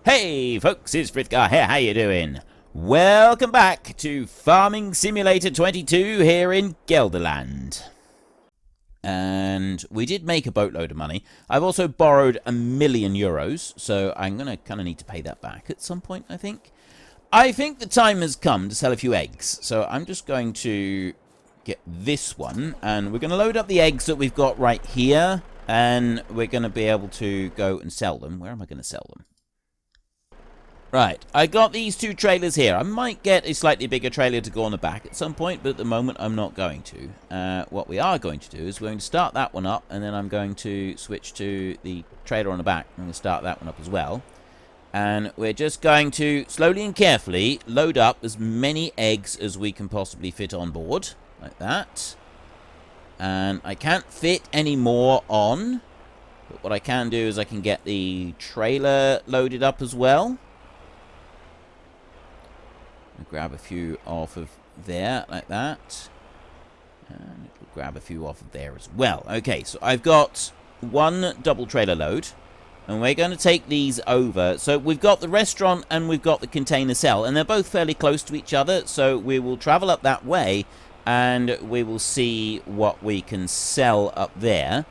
Hey folks, it's Frithgar here, how you doing? Welcome back to Farming Simulator 22 here in Gelderland. And we did make a boatload of money. I've also borrowed €1,000,000, so I'm going to kind of need to pay that back at some point, I think. I think the time has come to sell a few eggs, so I'm just going to get this one, and we're going to load up the eggs that we've got right here, and we're going to be able to go and sell them. Where am I going to sell them? Right, I got these two trailers here. I might get a slightly bigger trailer to go on the back at some point, but at the moment I'm not going to. What we are going to do is we're going to start that one up, and then I'm going to switch to the trailer on the back. I'm going to start that one up as well. And we're just going to slowly and carefully load up as many eggs as we can possibly fit on board, like that. And I can't fit any more on, but what I can do is I can get the trailer loaded up as well. Grab a few off of there, like that. And it'll grab a few off of there as well. Okay, so I've got one double trailer load. And we're going to take these over. So we've got the restaurant and we've got the container cell. And they're both fairly close to each other. So we will travel up that way. And we will see what we can sell up there.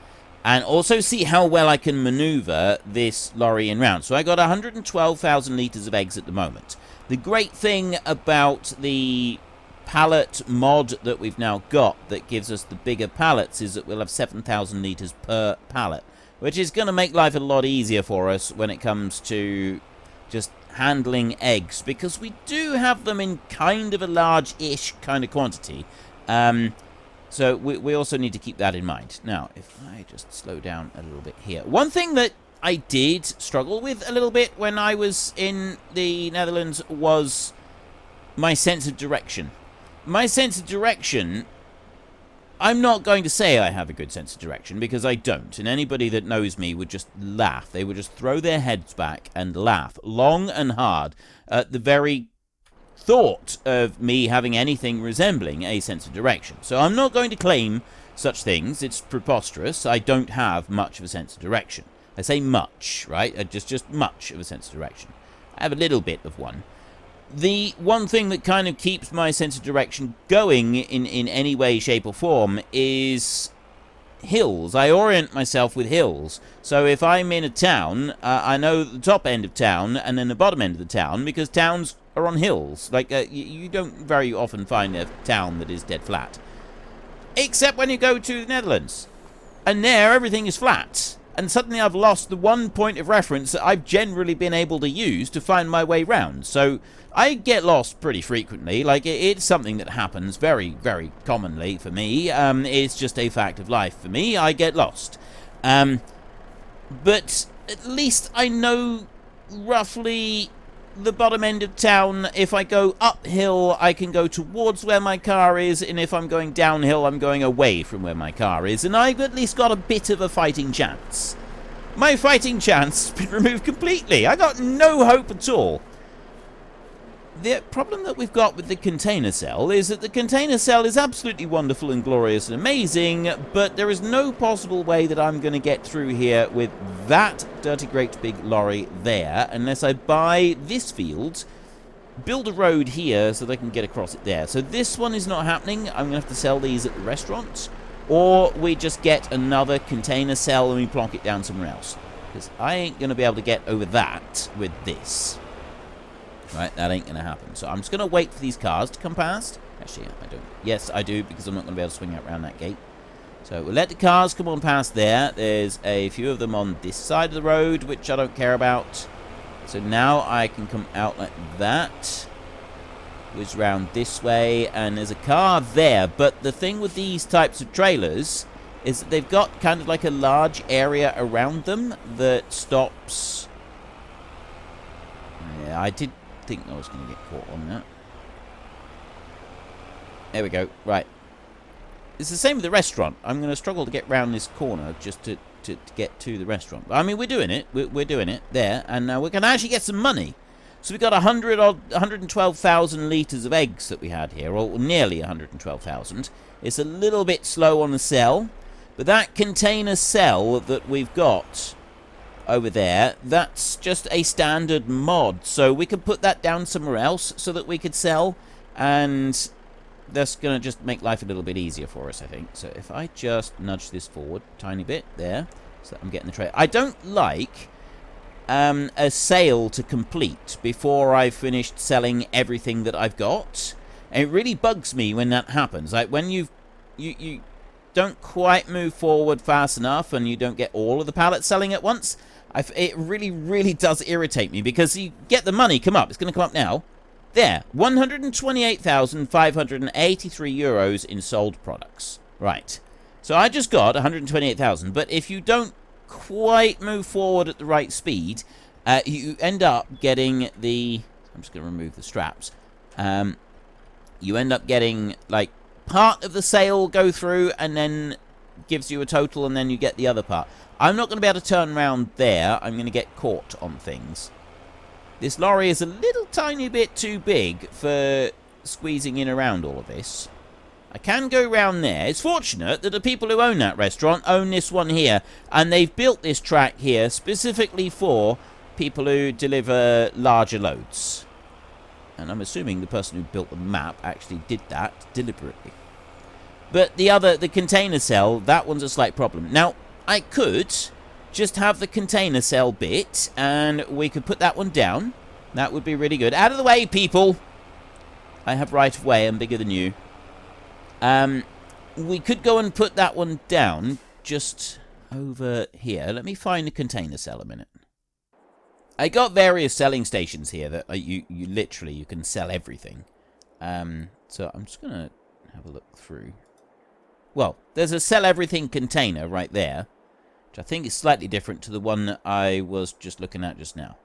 And also see how well I can maneuver this lorry in round. So I got 112,000 litres of eggs at the moment. The great thing about the pallet mod that we've now got that gives us the bigger pallets is that we'll have 7,000 litres per pallet, which is going to make life a lot easier for us when it comes to just handling eggs, because we do have them in kind of a large-ish kind of quantity. So we also need to keep that in mind. Now, if I just slow down a little bit here. One thing that I did struggle with a little bit when I was in the Netherlands was my sense of direction. My sense of direction, I'm not going to say I have a good sense of direction, because I don't. And anybody that knows me would just laugh. They would just throw their heads back and laugh long and hard at the very thought of me having anything resembling a sense of direction. So I'm not going to claim such things. It's preposterous. I don't have much of a sense of direction. I say much, right? Just much of a sense of direction. I have a little bit of one. The one thing that kind of keeps my sense of direction going in any way, shape, or form is hills. I orient myself with hills. So if I'm in a town, I know the top end of town and then the bottom end of the town, because towns are on hills. Like, you don't very often find a town that is dead flat. Except when you go to the Netherlands. And there, everything is flat. And suddenly I've lost the one point of reference that I've generally been able to use to find my way round. So I get lost pretty frequently. Like, it's something that happens very, very commonly for me. It's just a fact of life for me. I get lost. But at least I know roughly the bottom end of town. If I go uphill, I can go towards where my car is, and if I'm going downhill, I'm going away from where my car is, and I've at least got a bit of a fighting chance. My fighting chance has been removed completely. I got no hope at all. The problem that we've got with the container cell is that the container cell is absolutely wonderful and glorious and amazing, but there is no possible way that I'm going to get through here with that dirty great big lorry there unless I buy this field, build a road here so that I can get across it there. So this one is not happening. I'm going to have to sell these at the restaurant, or we just get another container cell and we plonk it down somewhere else, because I ain't going to be able to get over that with this. Right, that ain't going to happen. So I'm just going to wait for these cars to come past. Actually, I don't. Yes, I do, because I'm not going to be able to swing out around that gate. So we'll let the cars come on past there. There's a few of them on this side of the road, which I don't care about. So now I can come out like that. Whiz round this way, and there's a car there. But the thing with these types of trailers is that they've got kind of like a large area around them that stops. Yeah, I did think I was going to get caught on that. There we go. Right. It's the same with the restaurant. I'm going to struggle to get round this corner just to get to the restaurant. I mean, we're doing it. We're doing it there. And now we're going to actually get some money. So we've got 112,000 litres of eggs that we had here, or nearly 112,000. It's a little bit slow on the sell. But that container cell that we've got over there, that's just a standard mod. So we could put that down somewhere else so that we could sell. And that's going to just make life a little bit easier for us, I think. So if I just nudge this forward a tiny bit there, so that I'm getting the trade. I don't like a sale to complete before I've finished selling everything that I've got. And it really bugs me when that happens. Like when you don't quite move forward fast enough and you don't get all of the pallets selling at once, it really, really does irritate me, because you get the money come up. It's going to come up now. There, 128,583 euros in sold products. Right. So I just got 128,000, but if you don't quite move forward at the right speed, you end up getting the... I'm just going to remove the straps. You end up getting, like, part of the sale go through and then gives you a total, and then you get the other part. I'm not going to be able to turn around there. I'm going to get caught on things. This lorry is a little tiny bit too big for squeezing in around all of this. I can go round there. It's fortunate that the people who own that restaurant own this one here, and they've built this track here specifically for people who deliver larger loads. And I'm assuming the person who built the map actually did that deliberately. But the container cell, that one's a slight problem. Now, I could just have the container cell bit, and we could put that one down. That would be really good. Out of the way, people! I have right of way. I'm bigger than you. We could go and put that one down just over here. Let me find the container cell a minute. I got various selling stations here that you literally, you can sell everything. So I'm just going to have a look through. Well, there's a sell everything container right there, which I think is slightly different to the one that I was just looking at just now.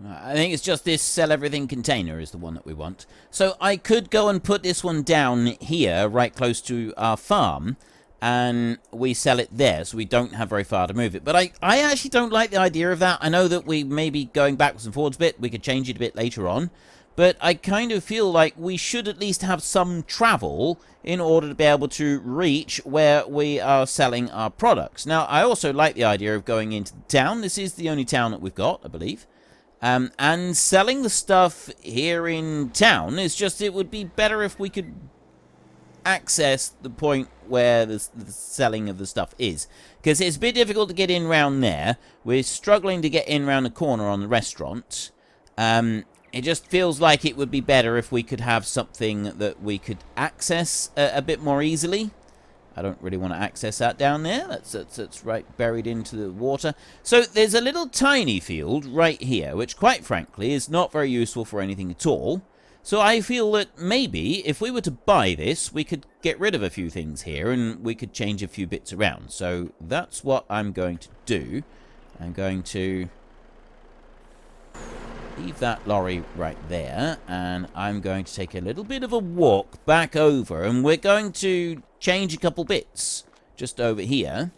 I think it's just this sell everything container is the one that we want. So I could go and put this one down here, right close to our farm, and we sell it there, so we don't have very far to move it. But I actually don't like the idea of that. I know that we may be going backwards and forwards a bit. We could change it a bit later on. But I kind of feel like we should at least have some travel in order to be able to reach where we are selling our products. Now, I also like the idea of going into the town. This is the only town that we've got, I believe. And selling the stuff here in town is just, it would be better if we could access the point where the selling of the stuff is. Because it's a bit difficult to get in round there. We're struggling to get in round the corner on the restaurant. It just feels like it would be better if we could have something that we could access a bit more easily. I don't really want to access that down there. That's right buried into the water. So there's a little tiny field right here, which quite frankly is not very useful for anything at all. So I feel that maybe if we were to buy this, we could get rid of a few things here and we could change a few bits around. So that's what I'm going to do. I'm going to leave that lorry right there, and I'm going to take a little bit of a walk back over, and we're going to change a couple bits just over here.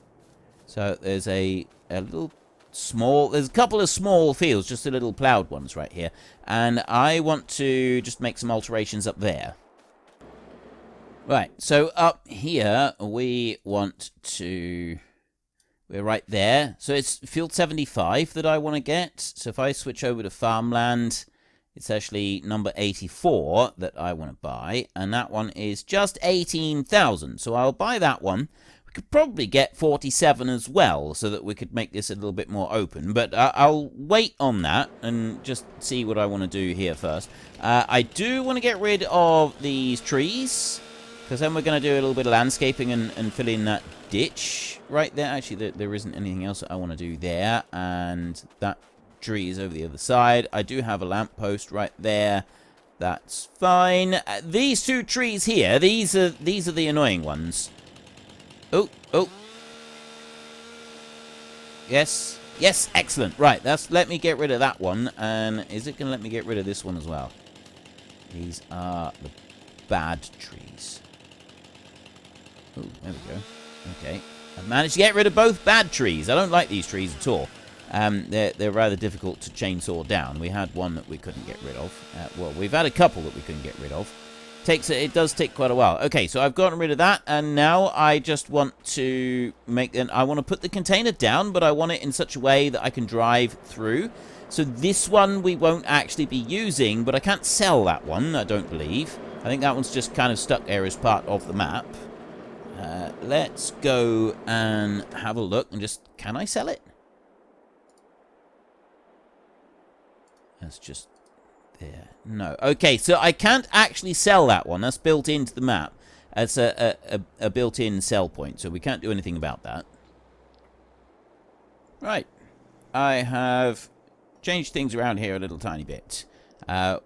So there's a little small, there's a couple of small fields, just the little ploughed ones right here, and I want to just make some alterations up there. Right, so up here we want to... We're right there. So it's field 75 that I want to get. So if I switch over to farmland, it's actually number 84 that I want to buy. And that one is just 18,000. So I'll buy that one. We could probably get 47 as well, so that we could make this a little bit more open. But I'll wait on that and just see what I want to do here first. I do want to get rid of these trees, because then we're going to do a little bit of landscaping and fill in that ditch right there. Actually, there isn't anything else that I want to do there. And that tree is over the other side. I do have a lamppost right there. That's fine. These two trees here, these are the annoying ones. Oh. Yes, excellent. Right, let me get rid of that one. And is it going to let me get rid of this one as well? These are the bad trees. Oh, there we go. Okay. I've managed to get rid of both bad trees. I don't like these trees at all. They're rather difficult to chainsaw down. We had one that we couldn't get rid of. Well, we've had a couple that we couldn't get rid of. It does take quite a while. Okay, so I've gotten rid of that, and now I just want to I want to put the container down, but I want it in such a way that I can drive through. So this one we won't actually be using, but I can't sell that one, I don't believe. I think that one's just kind of stuck there as part of the map. Let's go and have a look and just... Can I sell it? That's just... There. No. Okay, so I can't actually sell that one. That's built into the map. It's a built-in sell point, so we can't do anything about that. Right. I have changed things around here a little tiny bit.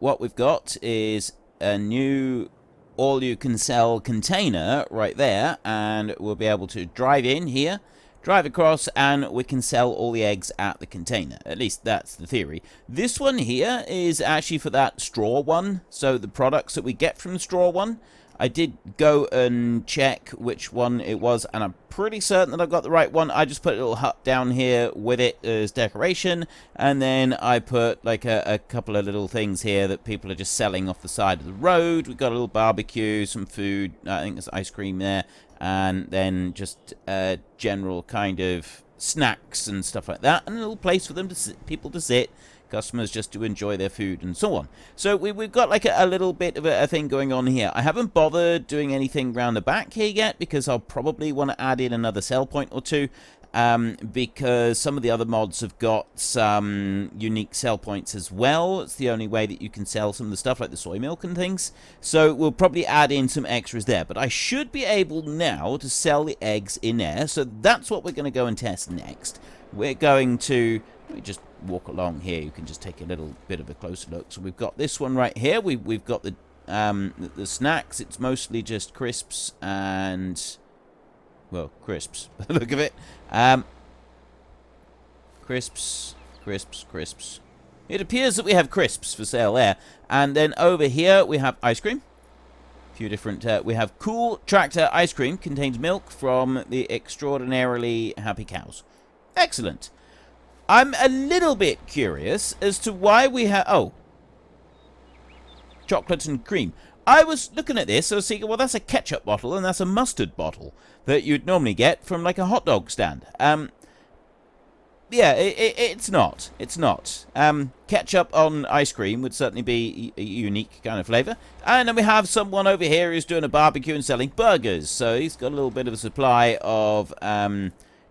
What we've got is a new all-you-can-sell container right there, and we'll be able to drive in here, drive across, and we can sell all the eggs at the container. At least that's the theory. This one here is actually for that straw one, so the products that we get from the straw one. I did go and check which one it was, and I'm pretty certain that I've got the right one. I just put a little hut down here with it as decoration, and then I put like a couple of little things here that people are just selling off the side of the road. We've got a little barbecue, some food, I think there's ice cream there, and then just general kind of snacks and stuff like that, and a little place for them to people to sit, customers just to enjoy their food and so on. So we've got like a little bit of a thing going on here. I haven't bothered doing anything around the back here yet because I'll probably want to add in another sell point or two, because some of the other mods have got some unique sell points as well. It's the only way that you can sell some of the stuff like the soy milk and things. So we'll probably add in some extras there. But I should be able now to sell the eggs in there. So that's what we're going to go and test next. We're going to... Let me just walk along here. You can just take a little bit of a closer look. So we've got this one right here. We've got the snacks. It's mostly just crisps and... Well, crisps, by the look of it. Crisps. It appears that we have crisps for sale there. And then over here we have ice cream. A few different... we have Cool Tractor Ice Cream. Contains milk from the extraordinarily happy cows. Excellent. I'm a little bit curious as to why we have... Oh. Chocolate and cream. I was looking at this, I was thinking, well, that's a ketchup bottle and that's a mustard bottle that you'd normally get from, like, a hot dog stand. Yeah, it's not. It's not. Ketchup on ice cream would certainly be a unique kind of flavour. And then we have someone over here who's doing a barbecue and selling burgers. So he's got a little bit of a supply of...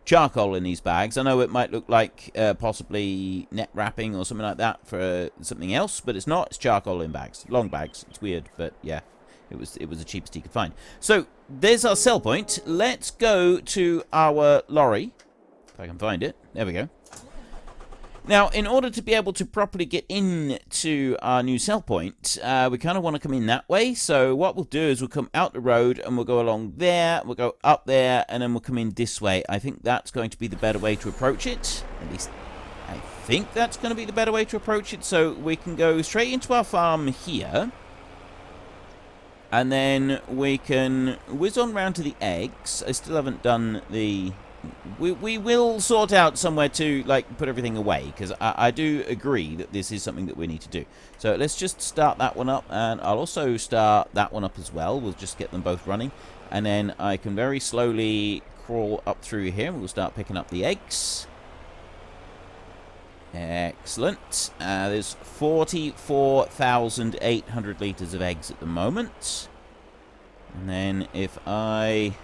charcoal in these bags. I know it might look like possibly net wrapping or something like that for something else, but it's not. It's charcoal in bags, long bags. It's weird, but yeah, it was the cheapest he could find. So there's our sell point. Let's go to our lorry, if I can find it. There we go. Now, in order to be able to properly get into our new sell point, we kind of want to come in that way. So what we'll do is we'll come out the road and we'll go along there, we'll go up there, and then we'll come in this way. I think that's going to be the better way to approach it. At least I think that's going to be the better way to approach it. So we can go straight into our farm here. And then we can whiz on round to the eggs. I still haven't done the... We will sort out somewhere to, like, put everything away, because I do agree that this is something that we need to do. So let's just start that one up, and I'll also start that one up as well. We'll just get them both running, and then I can very slowly crawl up through here, and we'll start picking up the eggs. Excellent. There's 44,800 litres of eggs at the moment. And then if I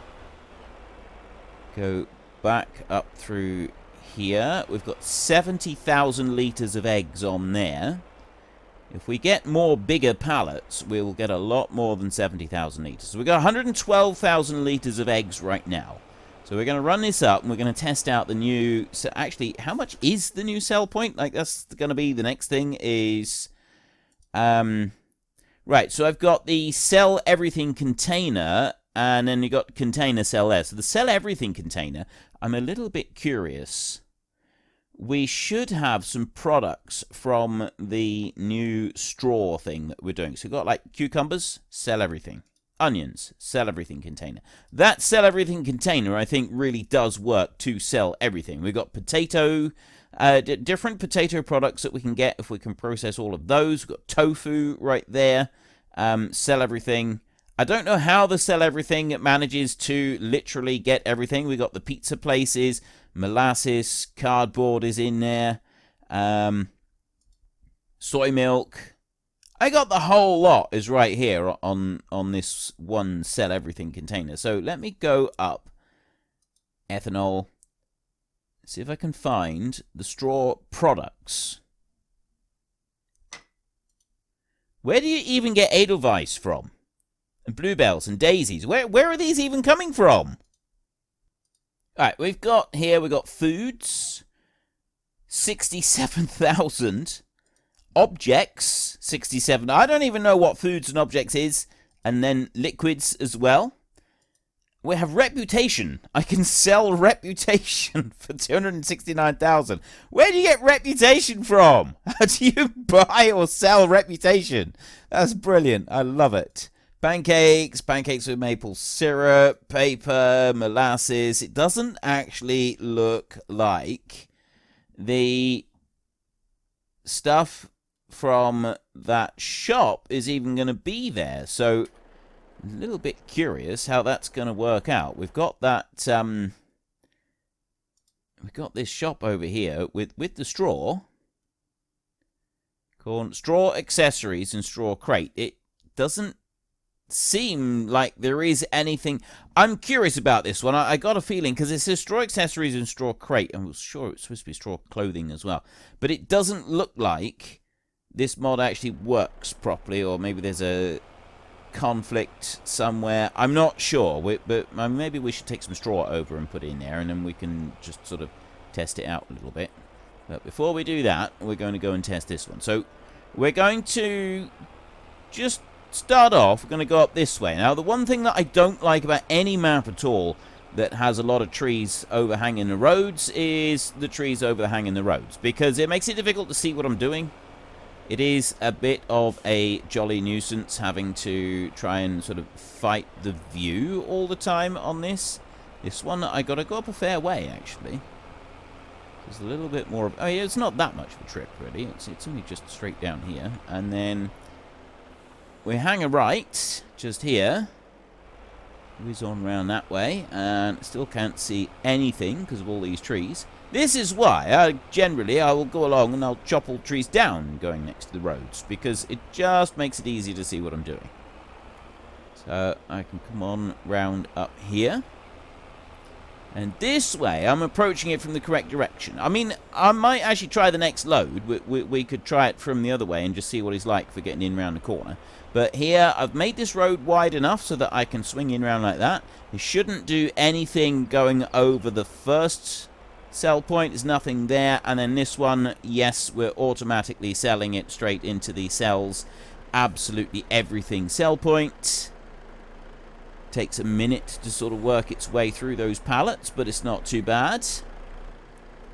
go back up through here, we've got 70,000 litres of eggs on there. If we get more bigger pallets, we'll get a lot more than 70,000 litres. So we've got 112,000 litres of eggs right now. So we're going to run this up, and we're going to test out the new... So actually, how much is the new sell point? Like, that's going to be the next thing is... Right, so I've got the sell everything container, and then you got container sell there. So the sell everything container, I'm a little bit curious. We should have some products from the new straw thing that we're doing. So we've got, like, cucumbers, sell everything. Onions, sell everything container. That sell everything container, I think, really does work to sell everything. We've got potato, different potato products that we can get if we can process all of those. We've got tofu right there. Sell everything. I don't know how the sell everything manages to literally get everything. We got the pizza places, molasses, cardboard is in there, soy milk. I got the whole lot is right here on this one sell everything container. So let me go up ethanol. See if I can find the straw products. Where do you even get edelweiss from? And bluebells and daisies. Where are these even coming from? Alright, we've got foods. 67,000. Objects. 67. I don't even know what foods and objects is. And then liquids as well. We have reputation. I can sell reputation for 269,000. Where do you get reputation from? How do you buy or sell reputation? That's brilliant. I love it. Pancakes with maple syrup, paper, molasses. It doesn't actually look like the stuff from that shop is even going to be there. So a little bit curious how that's going to work out. We've got that, we've got this shop over here with the straw. Called straw accessories and straw crate. It doesn't seem like there is anything. I'm curious about this one. I got a feeling, because it says straw accessories and straw crate. I'm sure it's supposed to be straw clothing as well. But it doesn't look like this mod actually works properly, or maybe there's a conflict somewhere. I'm not sure, but maybe we should take some straw over and put it in there, and then we can just sort of test it out a little bit. But before we do that, we're going to go and test this one. So we're going to just start off. We're going to go up this way. Now, the one thing that I don't like about any map at all that has a lot of trees overhanging the roads is the trees overhanging the roads, because it makes it difficult to see what I'm doing. It is a bit of a jolly nuisance having to try and sort of fight the view all the time on this. This one, I got to go up a fair way, actually. There's a little bit more of... Oh, yeah, it's not that much of a trip, really. It's only just straight down here. And then we hang a right, just here. Whiz on round that way. And still can't see anything because of all these trees. This is why I will go along and I'll chop all trees down going next to the roads, because it just makes it easy to see what I'm doing. So I can come on round up here. And this way I'm approaching it from the correct direction. I mean, I might actually try the next load. We could try it from the other way and just see what it's like for getting in round the corner. But here I've made this road wide enough so that I can swing in round like that. It shouldn't do anything going over the first sell point. There's nothing there. And then this one, yes, we're automatically selling it straight into the cells. Absolutely everything sell point. Takes a minute to sort of work its way through those pallets, but it's not too bad.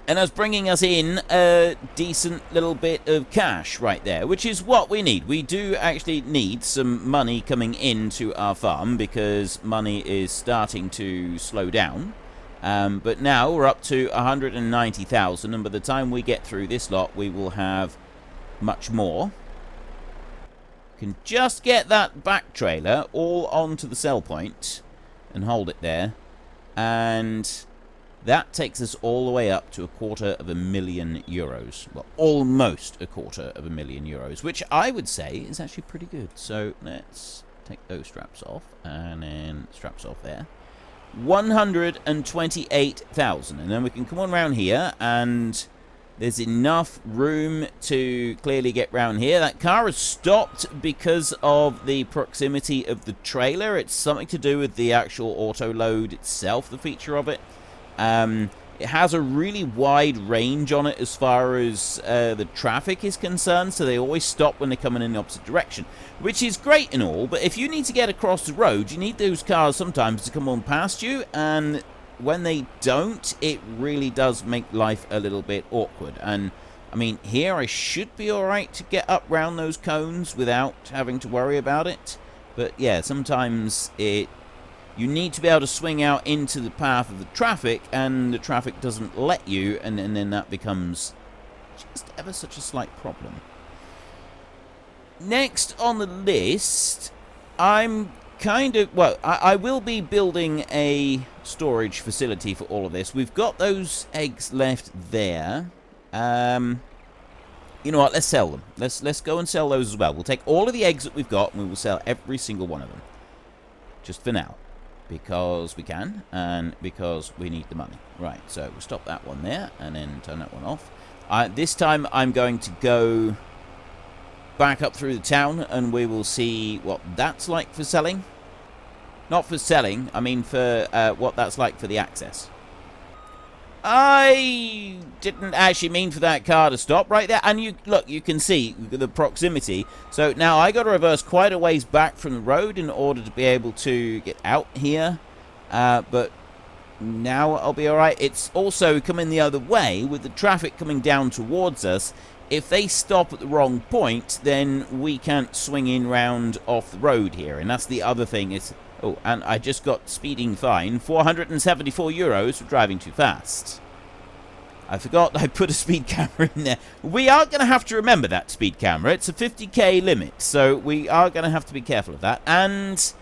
And that's bringing us in a decent little bit of cash right there, which is what we need. We do actually need some money coming into our farm because money is starting to slow down. But now we're up to 190,000, and by the time we get through this lot, we will have much more. Can just get that back trailer all onto the sell point and hold it there, and that takes us all the way up to €250,000. Well, almost €250,000, which I would say is actually pretty good. So let's take those straps off, and then straps off there. 128,000, and then we can come on around here, and there's enough room to clearly get round here. That car has stopped because of the proximity of the trailer. It's something to do with the actual auto load itself, the feature of it. It has a really wide range on it as far as the traffic is concerned, so they always stop when they're coming in the opposite direction, which is great and all, but if you need to get across the road, you need those cars sometimes to come on past you, and when they don't, it really does make life a little bit awkward. And I mean, here I should be alright to get up round those cones without having to worry about it, but yeah, sometimes you need to be able to swing out into the path of the traffic, and the traffic doesn't let you, and then that becomes just ever such a slight problem. next on the list, I'm kind of... Well, I will be building a storage facility for all of this. We've got those eggs left there. You know what? Let's sell them. Let's go and sell those as well. We'll take all of the eggs that we've got, and we will sell every single one of them. Just for now. Because we can, and because we need the money. Right, so we'll stop that one there, and then turn that one off. This time I'm going to go back up through the town, and we will see what that's like for selling. Not for selling, I mean for what that's like for the access. I didn't actually mean for that car to stop right there. And look, you can see the proximity. So now I got to reverse quite a ways back from the road in order to be able to get out here. But now I'll be alright. It's also coming the other way with the traffic coming down towards us. If they stop at the wrong point, then we can't swing in round off the road here. And that's the other thing is... Oh, and I just got speeding fine, €474 for driving too fast. I forgot I put a speed camera in there. We are going to have to remember that speed camera. It's a 50k limit, so we are going to have to be careful of that. And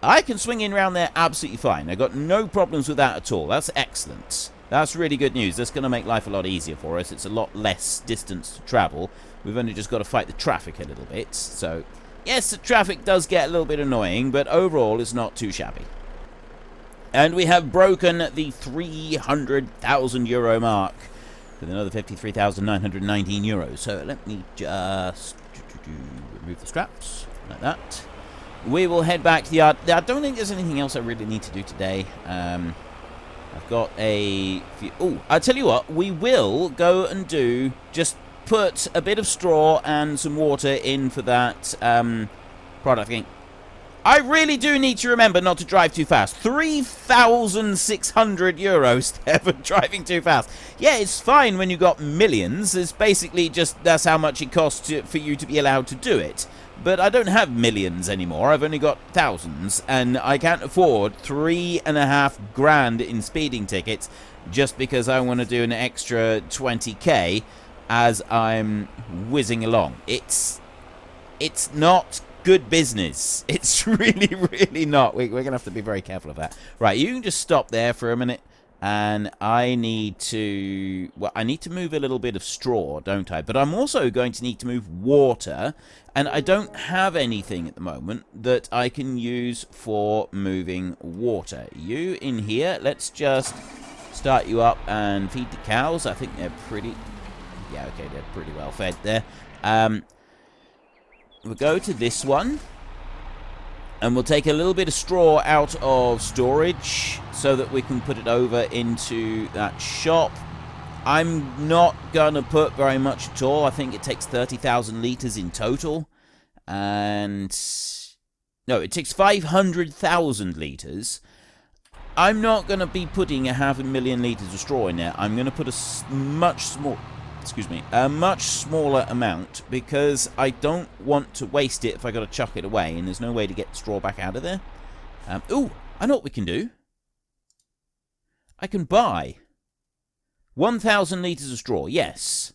I can swing in around there absolutely fine. I got no problems with that at all. That's excellent. That's really good news. That's going to make life a lot easier for us. It's a lot less distance to travel. We've only just got to fight the traffic a little bit, so... Yes, the traffic does get a little bit annoying, but overall it's not too shabby. And we have broken the €300,000 mark with another €53,919. So let me just remove the straps like that. We will head back to the yard. I don't think there's anything else I really need to do today. I've got a few... Oh, I'll tell you what, we will go and do just... Put a bit of straw and some water in for that product thing. I really do need to remember not to drive too fast. €3,600 there for driving too fast. Yeah, it's fine when you got millions. It's basically just that's how much it costs for you to be allowed to do it. But I don't have millions anymore. I've only got thousands, and I can't afford $3.5 grand in speeding tickets just because I want to do an extra 20k. As I'm whizzing along. It's not good business. It's really, really not. We're going to have to be very careful of that. Right, you can just stop there for a minute. And I need to... Well, I need to move a little bit of straw, don't I? But I'm also going to need to move water. And I don't have anything at the moment that I can use for moving water. You in here, let's just start you up and feed the cows. I think they're pretty... Yeah, okay, they're pretty well fed there. We'll go to this one. And we'll take a little bit of straw out of storage so that we can put it over into that shop. I'm not going to put very much at all. I think it takes 30,000 litres in total. And... No, it takes 500,000 litres. I'm not going to be putting 500,000 litres of straw in there. I'm going to put a much smaller amount because I don't want to waste it if I got to chuck it away, and there's no way to get the straw back out of there. Ooh, I know what we can do. I can buy 1,000 litres of straw, yes.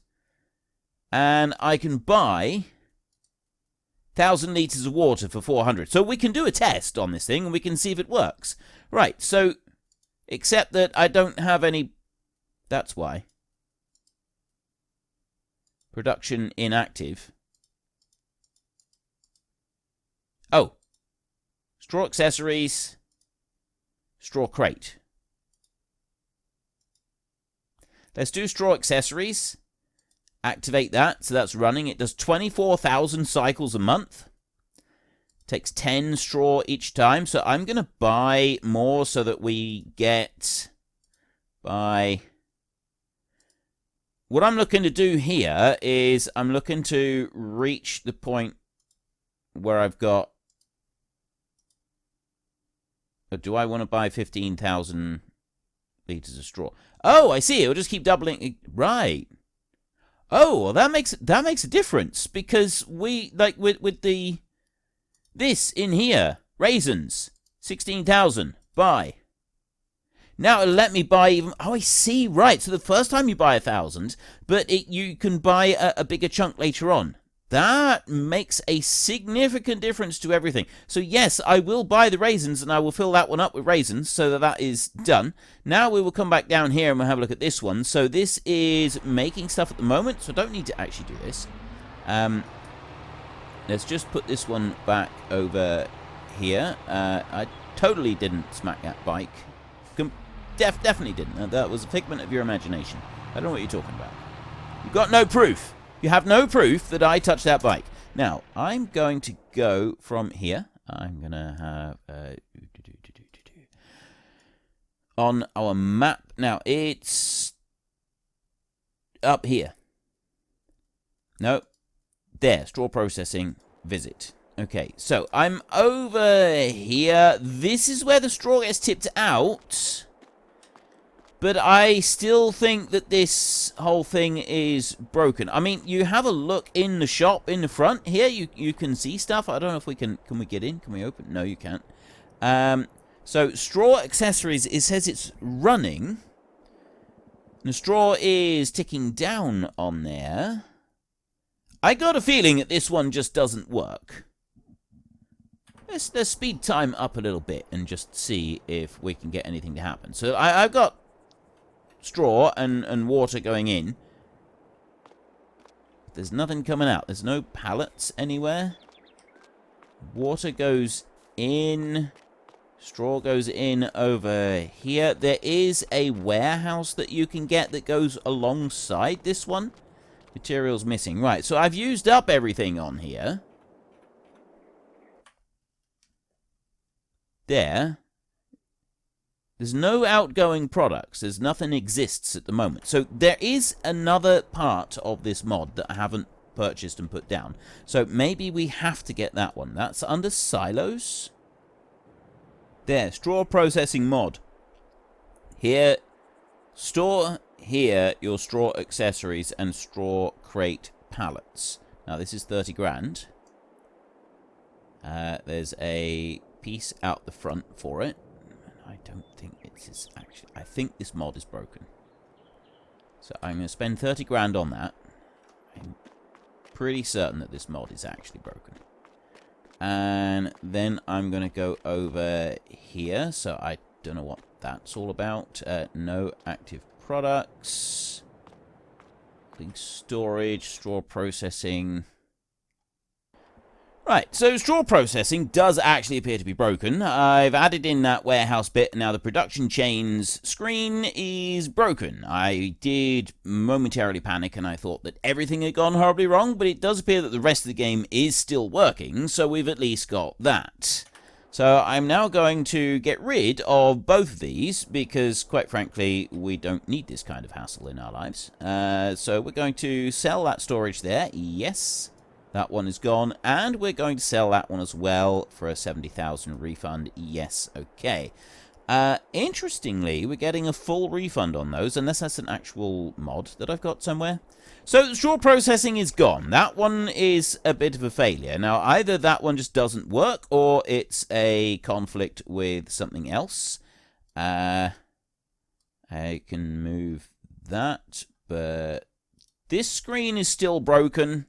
And I can buy 1,000 litres of water for 400. So we can do a test on this thing, and we can see if it works. Right, so, except that I don't have any... That's why. Production inactive. Oh. Straw accessories. Straw crate. Let's do straw accessories. Activate that. So that's running. It does 24,000 cycles a month. Takes 10 straw each time. So I'm going to buy more so that we get... Buy... What I'm looking to do here is I'm looking to reach the point where I've got... Do I want to buy 15,000 litres of straw? Oh, I see. It'll just keep doubling. Right. Oh, well, that makes a difference because we like with the this in here raisins 16,000 buy. Now it'll let me buy even... Oh, I see. Right. So the first time you buy 1,000, but you can buy a bigger chunk later on. That makes a significant difference to everything. So yes, I will buy the raisins, and I will fill that one up with raisins, so that that is done. Now we will come back down here and we'll have a look at this one. So this is making stuff at the moment, so I don't need to actually do this. Let's just put this one back over here. I totally didn't smack that bike. Definitely didn't. That was a figment of your imagination. I don't know what you're talking about. You've got no proof. You have no proof that I touched that bike. Now, I'm going to go from here. I'm going to have... on our map. Now, it's up here. No. There. Straw processing. Visit. Okay, so I'm over here. This is where the straw gets tipped out. But I still think that this whole thing is broken. I mean, you have a look in the shop in the front here. You can see stuff. I don't know if we can... Can we get in? Can we open? No, you can't. So, straw accessories, it says it's running. The straw is ticking down on there. I got a feeling that this one just doesn't work. Let's speed time up a little bit and just see if we can get anything to happen. So, I've got straw and water going in. There's nothing coming out. There's no pallets anywhere. Water goes in. Straw goes in over here. There is a warehouse that you can get that goes alongside this one. Materials missing. Right, so I've used up everything on here. There. There's no outgoing products. There's nothing exists at the moment. So there is another part of this mod that I haven't purchased and put down. So maybe we have to get that one. That's under silos. There, straw processing mod. Here, store here your straw accessories and straw crate pallets. Now this is 30 grand. There's a piece out the front for it. I don't think it's actually... I think this mod is broken. So I'm going to spend 30 grand on that. I'm pretty certain that this mod is actually broken. And then I'm going to go over here. So I don't know what that's all about. No active products. Clean storage, straw processing... Right, so straw processing does actually appear to be broken. I've added in that warehouse bit. Now the production chains screen is broken. I did momentarily panic and I thought that everything had gone horribly wrong, but it does appear that the rest of the game is still working, so we've at least got that. So I'm now going to get rid of both of these because, quite frankly, we don't need this kind of hassle in our lives. So we're going to sell that storage there. Yes. That one is gone, and we're going to sell that one as well for a 70,000 refund. Yes, okay. Interestingly, we're getting a full refund on those, unless that's an actual mod that I've got somewhere. So, straw processing is gone. That one is a bit of a failure. Now, either that one just doesn't work, or it's a conflict with something else. I can move that, but this screen is still broken.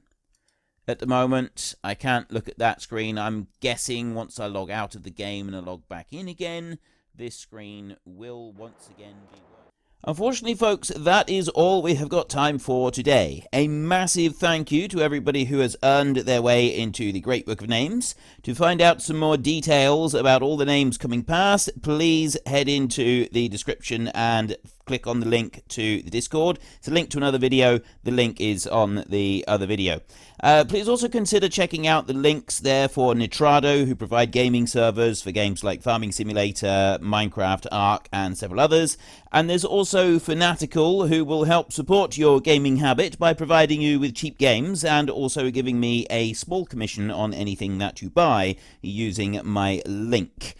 At the moment, I can't look at that screen. I'm guessing once I log out of the game and I log back in again, this screen will once again be working. Unfortunately, folks, that is all we have got time for today. A massive thank you to everybody who has earned their way into the Great Book of Names. To find out some more details about all the names coming past, please head into the description and click on the link to the Discord. It's a link to another video. The link is on the other video. Please also consider checking out the links there for Nitrado, who provide gaming servers for games like Farming Simulator, Minecraft, Ark, and several others. And there's also Fanatical, who will help support your gaming habit by providing you with cheap games and also giving me a small commission on anything that you buy using my link.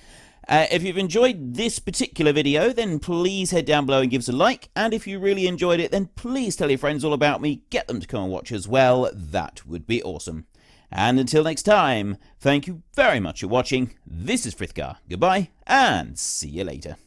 If you've enjoyed this particular video, then please head down below and give us a like. And if you really enjoyed it, then please tell your friends all about me. Get them to come and watch as well. That would be awesome. And until next time, thank you very much for watching. This is Frithgar. Goodbye, and see you later.